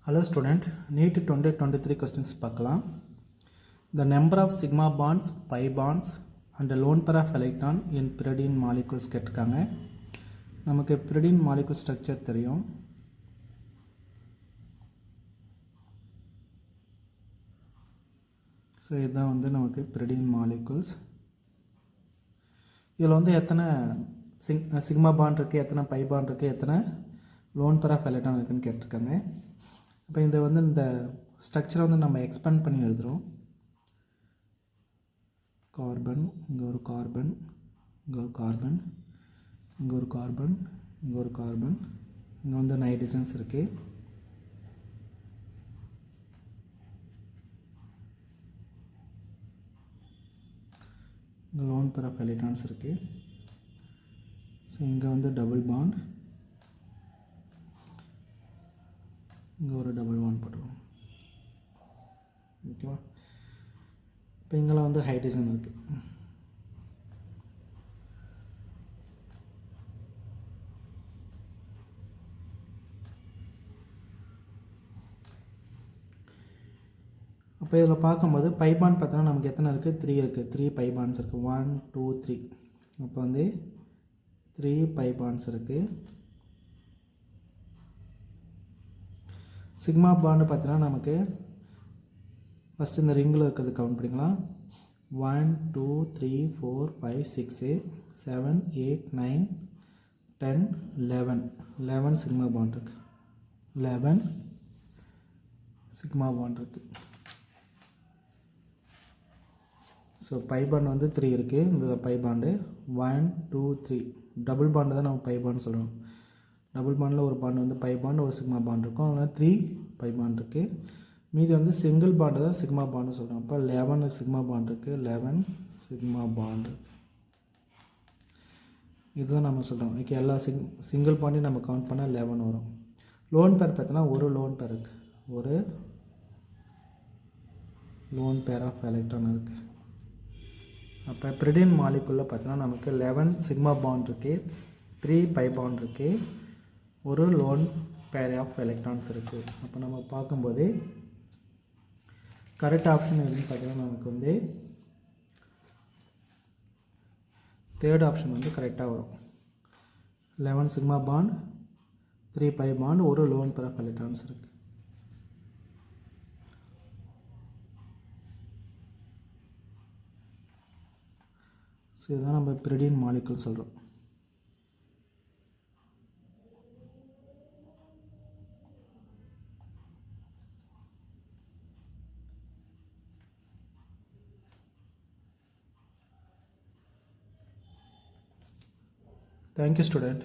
Hello student, NEET 2023 questions பார்க்கலாம். The number of sigma bonds, pi bonds and the lone pair of electron in pyridine molecules கேட்டிருக்காங்க. நமக்கு pyridine molecule structure தெரியும். So இதுதான் வந்து நமக்கு pyridine molecules. இதில் வந்து எத்தனை சிக்மா பாண்ட் இருக்குது, எத்தனை பை பாண்ட் இருக்குது, எத்தனை லோன் பேர் ஆஃப் எலக்ட்ரான் இருக்குதுன்னு கேட்டிருக்காங்க. இப்போ இந்த வந்து இந்த ஸ்ட்ரக்சரை வந்து நம்ம எக்ஸ்பேண்ட் பண்ணி எழுதுகிறோம். கார்பன், இங்கே ஒரு கார்பன், இங்கே ஒரு கார்பன், இங்கே ஒரு கார்பன், இங்கே ஒரு கார்பன், இங்கே வந்து நைட்ரஜன்ஸ் இருக்குது. இங்கே லோன் பேர் ஆஃப் எலக்ட்ரான்ஸ் இருக்குது. ஸோ இங்கே வந்து டபுள் பாண்ட், இங்கே ஒரு டபுள் பாண்ட் போட்டுருவோம். ஓகேவா? இப்போ இங்கெல்லாம் வந்து ஹைட்ரஜன் இருக்குது. அப்போ இதில் பார்க்கும்போது பை பாண்ட் பார்த்தோன்னா நமக்கு எத்தனை இருக்குது? 3 இருக்குது. 3 பை பாண்ட்ஸ் இருக்குது. 1 2 3. அப்போ வந்து 3 பை பாண்ட்ஸ் இருக்குது. சிக்மா பாண்டு பார்த்தீங்கன்னா நமக்கு ஃபஸ்ட்டு இந்த ரிங்கில் இருக்கிறது கவுண்ட் பண்ணிக்கலாம். 1 2 3 4 5 6 7 8 9 10 11 சிக்மா பாண்ட் இருக்குது. 11 சிக்மா பாண்ட் இருக்குது. ஸோ பை பாண்ட் வந்து 3 இருக்குது. இந்த பை பாண்டு 1 2 3 டபுள் பாண்டு தான் நம்ம பை பாண்ட் சொல்கிறோம். டபுள் பாண்டில் ஒரு பாண்டு வந்து பை பாண்டு, ஒரு சிக்மா பாண்ட் இருக்கும். அதனால் 3 பை பாண்ட் இருக்குது. மீதி வந்து சிங்கிள் பாண்டு தான் சிக்மா பாண்டு சொல்கிறோம். அப்போ 11 சிக்மா பாண்ட் இருக்குது. 11 சிக்மா பாண்டு இதுதான் நம்ம சொல்கிறோம். ஓகே, எல்லா சிங்கிள் பாண்டையும் நம்ம கவுண்ட் பண்ணால் 11 வரும். லோன் பேர் பார்த்தோன்னா ஒரு லோன் பேர் இருக்குது. ஒரு லோன் பேர் ஆஃப் எலக்ட்ரான் இருக்குது. அப்போ pyridine மாலிகுலில் பார்த்தோன்னா நமக்கு 11 சிக்மா பாண்ட் இருக்குது, 3 பை பாண்ட் இருக்குது, ஒரு லோன் பேர் ஆஃப் எலக்ட்ரான்ஸ் இருக்குது. அப்போ நம்ம பார்க்கும்போது கரெக்ட் ஆப்ஷன் எதுன்னு பார்த்தீங்கன்னா நமக்கு வந்து தேர்ட் ஆப்ஷன் வந்து கரெக்டாக வரும். 11 சிக்மா பாண்ட், 3 பை பாண்ட், ஒரு லோன் பேர் ஆஃப் எலக்ட்ரான்ஸ் இருக்குது. ஸோ இதுதான் நம்ம pyridine மாலிகுல் சொல்கிறோம். Thank you, student.